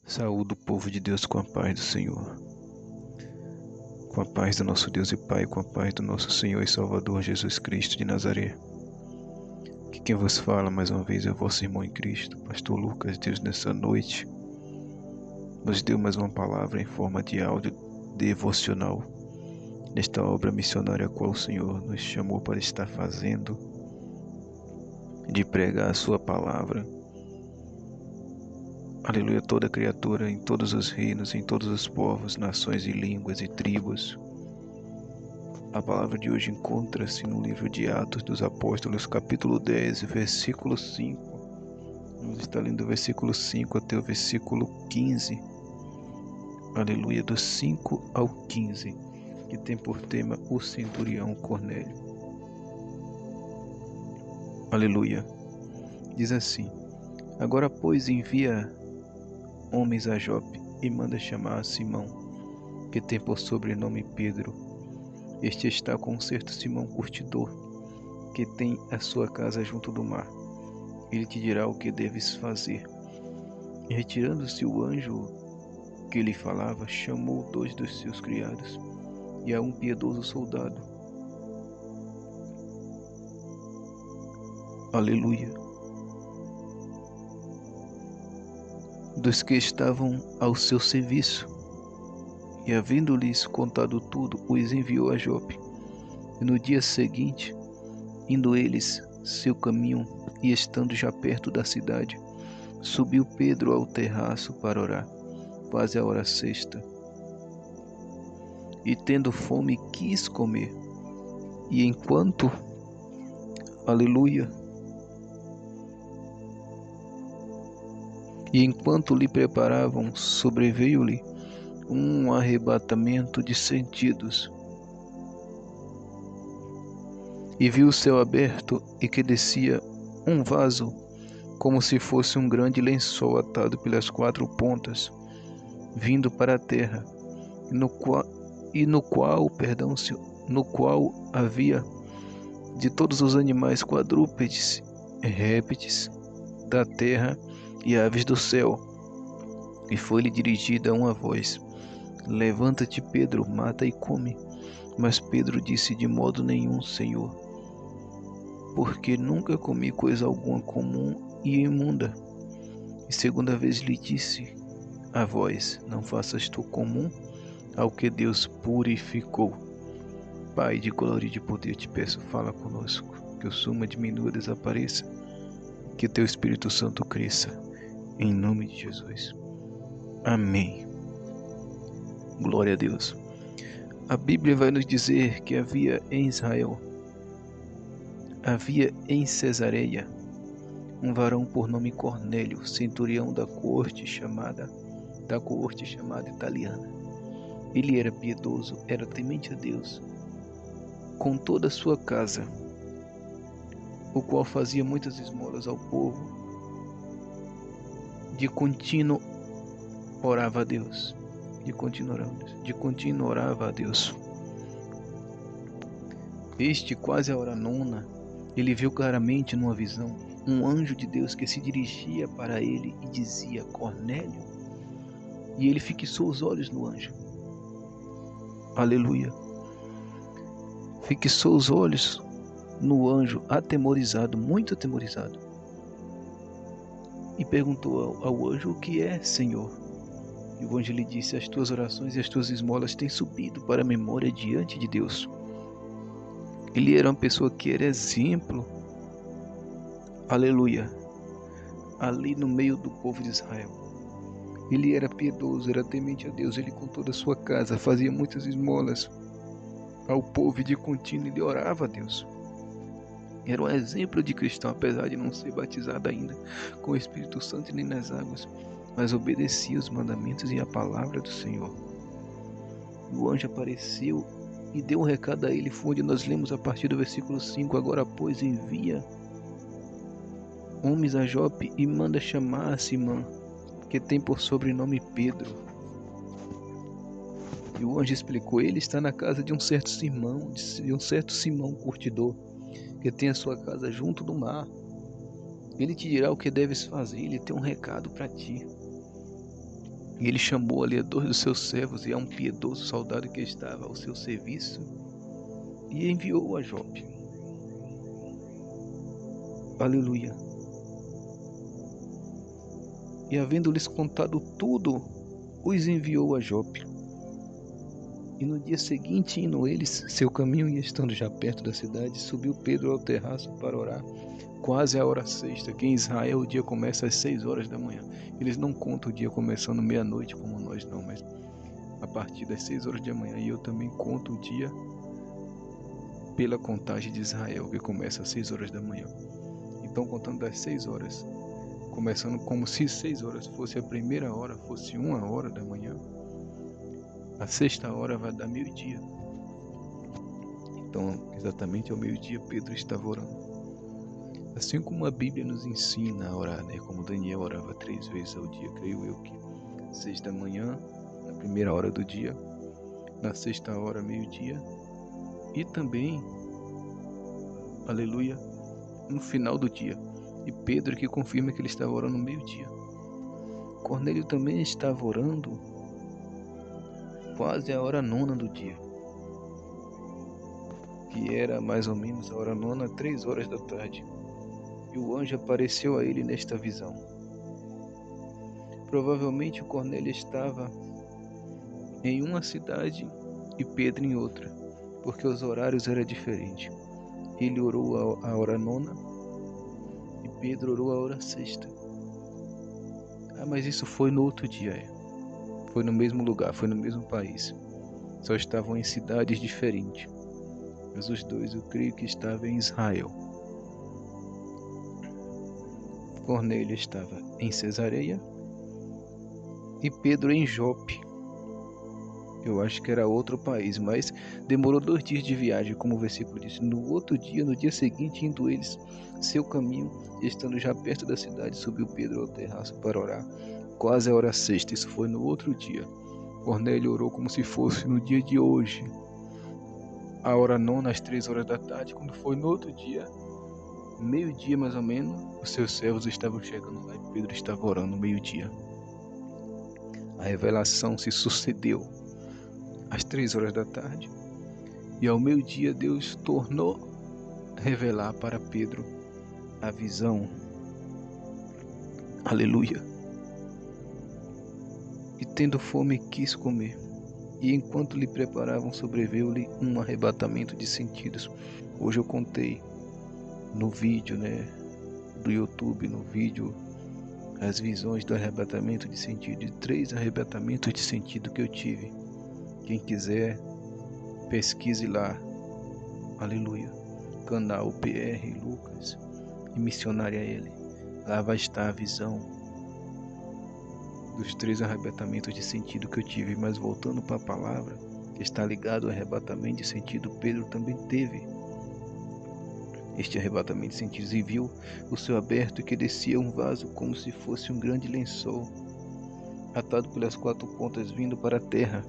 Saúde o povo de Deus com a paz do Senhor, com a paz do nosso Deus e Pai, com a paz do nosso Senhor e Salvador Jesus Cristo de Nazaré. Que quem vos fala mais uma vez é o vosso irmão em Cristo, Pastor Lucas. Deus nessa noite nos deu mais uma palavra em forma de áudio devocional nesta obra missionária a qual o Senhor nos chamou para estar fazendo, de pregar a sua palavra. Aleluia, toda criatura, em todos os reinos, em todos os povos, nações e línguas e tribos. A palavra de hoje encontra-se no livro de Atos dos Apóstolos, capítulo 10, versículo 5. Vamos estar lendo do versículo 5 até o versículo 15. Aleluia, do 5 ao 15, que tem por tema o centurião Cornélio. Aleluia. Diz assim: Agora, pois, envia homens a Jope e manda chamar a Simão, que tem por sobrenome Pedro. Este está com um certo Simão curtidor, que tem a sua casa junto do mar. Ele te dirá o que deves fazer. E retirando-se o anjo que lhe falava, chamou 2 dos seus criados e a um piedoso soldado. Aleluia. Dos que estavam ao seu serviço, e havendo-lhes contado tudo, os enviou a Jope. E no dia seguinte, indo eles seu caminho e estando já perto da cidade, subiu Pedro ao terraço para orar, quase a hora sexta. E tendo fome, quis comer. E enquanto, aleluia, e enquanto lhe preparavam, sobreveio-lhe um arrebatamento de sentidos. E viu o céu aberto e que descia um vaso, como se fosse um grande lençol atado pelas 4 pontas, vindo para a terra, no qual havia de todos os animais quadrúpedes, répteis da terra e aves do céu. E foi-lhe dirigida uma voz: Levanta-te, Pedro, mata e come. Mas Pedro disse: De modo nenhum, Senhor, porque nunca comi coisa alguma comum e imunda. E segunda vez lhe disse a voz: Não faças tu comum ao que Deus purificou. Pai de glória e de poder, te peço, fala conosco, que o suma diminua, desapareça, que teu Espírito Santo cresça, em nome de Jesus. Amém. Glória a Deus. A Bíblia vai nos dizer que havia em Cesareia, um varão por nome Cornélio, centurião da corte chamada italiana. Ele era piedoso, era temente a Deus, com toda a sua casa, o qual fazia muitas esmolas ao povo, de contínuo orava a Deus, de contínuo orava a Deus. Este, quase a hora nona, ele viu claramente numa visão um anjo de Deus que se dirigia para ele e dizia: Cornélio. E ele fixou os olhos no anjo. Aleluia. Fixou os olhos no anjo, atemorizado, muito atemorizado. E perguntou ao anjo: O que é, Senhor? E o anjo lhe disse: As tuas orações e as tuas esmolas têm subido para a memória diante de Deus. Ele era uma pessoa que era exemplo, aleluia, ali no meio do povo de Israel. Ele era piedoso, era temente a Deus, ele com toda a sua casa fazia muitas esmolas ao povo e de contínuo ele orava a Deus. Era um exemplo de cristão, apesar de não ser batizado ainda com o Espírito Santo nem nas águas, mas obedecia os mandamentos e a palavra do Senhor. O anjo apareceu e deu um recado a ele, foi onde nós lemos a partir do versículo 5. Agora, pois, envia homens a Jope e manda chamar a Simão, que tem por sobrenome Pedro. E o anjo explicou: ele está na casa de um certo Simão curtidor, que tem a sua casa junto do mar. Ele te dirá o que deves fazer, ele tem um recado para ti. E ele chamou ali a 2 dos seus servos e a um piedoso soldado que estava ao seu serviço e enviou a Jope. Aleluia. E havendo-lhes contado tudo, os enviou a Jope. E no dia seguinte, indo eles seu caminho e estando já perto da cidade, subiu Pedro ao terraço para orar, quase a hora sexta, que em Israel o dia começa às 6 horas da manhã. Eles não contam o dia começando meia-noite como nós não, mas a partir das 6 horas da manhã. E eu também conto o dia pela contagem de Israel, que começa às 6 horas da manhã. Então, contando das 6 horas, começando como se 6 horas fosse a primeira hora, fosse 1 hora da manhã, a sexta hora vai dar meio-dia. Então, exatamente ao meio-dia, Pedro estava orando. Assim como a Bíblia nos ensina a orar, né? Como Daniel orava 3 vezes ao dia, creio eu que 6 da manhã, na primeira hora do dia, na sexta hora, meio-dia, e também, aleluia, no final do dia. E Pedro que confirma que ele estava orando meio-dia. Cornélio também estava orando quase a hora nona do dia, que era mais ou menos a hora nona, 3 horas da tarde. E o anjo apareceu a ele nesta visão. Provavelmente o Cornélio estava em uma cidade e Pedro em outra, porque os horários eram diferentes. Ele orou a hora nona e Pedro orou a hora sexta. Mas isso foi no outro dia, Foi no mesmo lugar, foi no mesmo país. Só estavam em cidades diferentes. Mas os dois eu creio que estavam em Israel. Cornélio estava em Cesareia e Pedro em Jope. Eu acho que era outro país, mas demorou 2 dias de viagem, como o versículo diz. No outro dia, no dia seguinte, indo eles seu caminho, estando já perto da cidade, subiu Pedro ao terraço para orar, quase a hora sexta. Isso foi no outro dia. Cornélio orou como se fosse no dia de hoje, a hora nona, às 3 horas da tarde. Quando foi no outro dia, meio-dia mais ou menos, os seus servos estavam chegando lá e Pedro estava orando meio-dia. A revelação se sucedeu às 3 horas da tarde, e ao meio-dia Deus tornou a revelar para Pedro a visão. Aleluia. E tendo fome quis comer, e enquanto lhe preparavam sobreveio-lhe um arrebatamento de sentidos. Hoje eu contei no vídeo, do YouTube, no vídeo, as visões do arrebatamento de sentido, de 3 arrebatamentos de sentido que eu tive. Quem quiser, pesquise lá, aleluia, canal PR Lucas e Missionária L. Lá vai estar a visão dos 3 arrebatamentos de sentido que eu tive. Mas voltando para a palavra, que está ligado ao arrebatamento de sentido, Pedro também teve este arrebatamento de sentidos e viu o céu aberto, que descia um vaso como se fosse um grande lençol, atado pelas 4 pontas, vindo para a terra,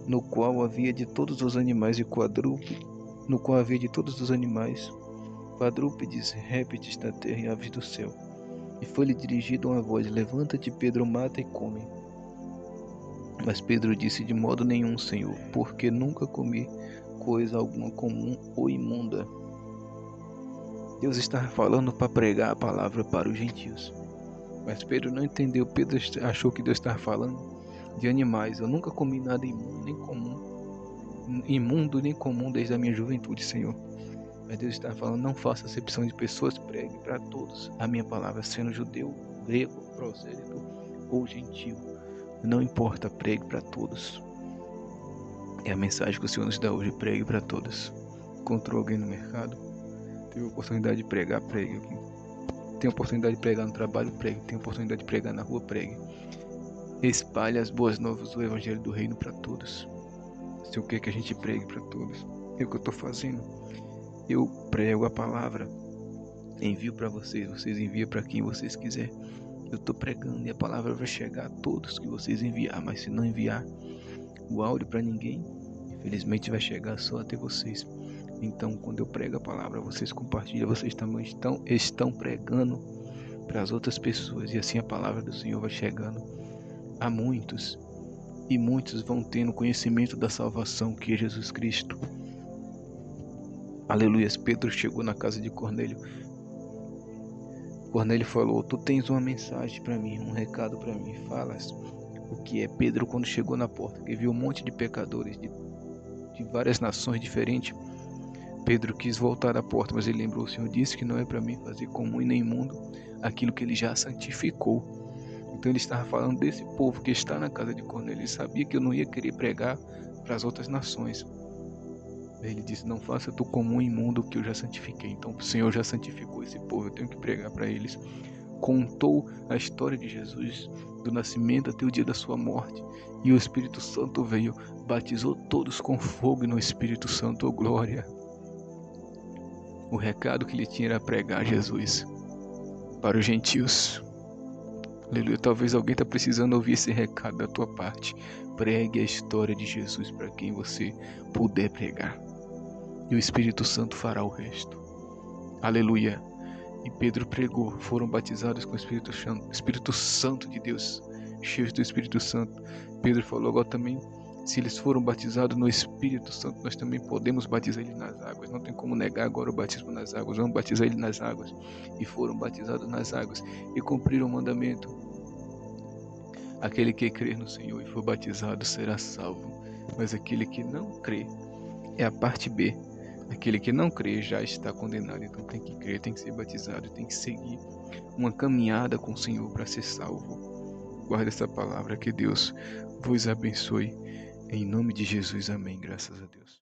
no qual havia de todos os animais e quadrúpedes, quadrúpedes, répteis da terra e aves do céu. E foi-lhe dirigida uma voz: levanta-te, Pedro, mata e come. Mas Pedro disse: de modo nenhum, Senhor, porque nunca comi coisa alguma comum ou imunda. Deus estava falando para pregar a palavra para os gentios. Mas Pedro não entendeu. Pedro achou que Deus estava falando de animais. Eu nunca comi nada imundo nem comum desde a minha juventude, Senhor. Mas Deus está falando: não faça acepção de pessoas, pregue para todos a minha palavra, sendo judeu, grego, prosélito ou gentil. Não importa, pregue para todos. É a mensagem que o Senhor nos dá hoje: pregue para todos. Encontrou alguém no mercado, teve a oportunidade de pregar, pregue. Tem a oportunidade de pregar no trabalho, pregue. Tem a oportunidade de pregar na rua, pregue. Espalhe as boas novas do Evangelho do Reino para todos. Se eu quero que a gente pregue para todos, é o que eu estou fazendo. Eu prego a palavra, envio para vocês, vocês enviam para quem vocês quiserem. Eu estou pregando e a palavra vai chegar a todos que vocês enviar, mas se não enviar o áudio para ninguém, infelizmente vai chegar só até vocês. Então, quando eu prego a palavra, vocês compartilham, vocês também estão pregando para as outras pessoas, e assim a palavra do Senhor vai chegando a muitos, e muitos vão tendo conhecimento da salvação que é Jesus Cristo. Aleluias. Pedro chegou na casa de Cornélio. Cornélio falou: tu tens uma mensagem para mim, um recado para mim. Falas o que é? Pedro, quando chegou na porta, que viu um monte de pecadores de várias nações diferentes, Pedro quis voltar à porta, mas ele lembrou: o Senhor disse que não é para mim fazer comum e nem imundo aquilo que ele já santificou. Então ele estava falando desse povo que está na casa de Cornélio. Ele sabia que eu não ia querer pregar para as outras nações. Ele disse: não faça tu comum e imundo o que eu já santifiquei. Então o Senhor já santificou esse povo, eu tenho que pregar para eles. Contou a história de Jesus, do nascimento até o dia da sua morte. E o Espírito Santo veio, batizou todos com fogo no Espírito Santo, oh glória. O recado que ele tinha era pregar Jesus para os gentios. Aleluia. Talvez alguém está precisando ouvir esse recado da tua parte. Pregue a história de Jesus para quem você puder pregar. E o Espírito Santo fará o resto. Aleluia. E Pedro pregou, foram batizados com o Espírito Santo de Deus, cheios do Espírito Santo. Pedro falou: agora também, se eles foram batizados no Espírito Santo, nós também podemos batizar eles nas águas. Não tem como negar agora o batismo nas águas. Vamos batizar eles nas águas. E foram batizados nas águas e cumpriram o mandamento. Aquele que crer no Senhor e for batizado será salvo, mas aquele que não crê, é a parte B. Aquele que não crê já está condenado. Então tem que crer, tem que ser batizado, tem que seguir uma caminhada com o Senhor para ser salvo. Guarde essa palavra, que Deus vos abençoe. Em nome de Jesus, amém. Graças a Deus.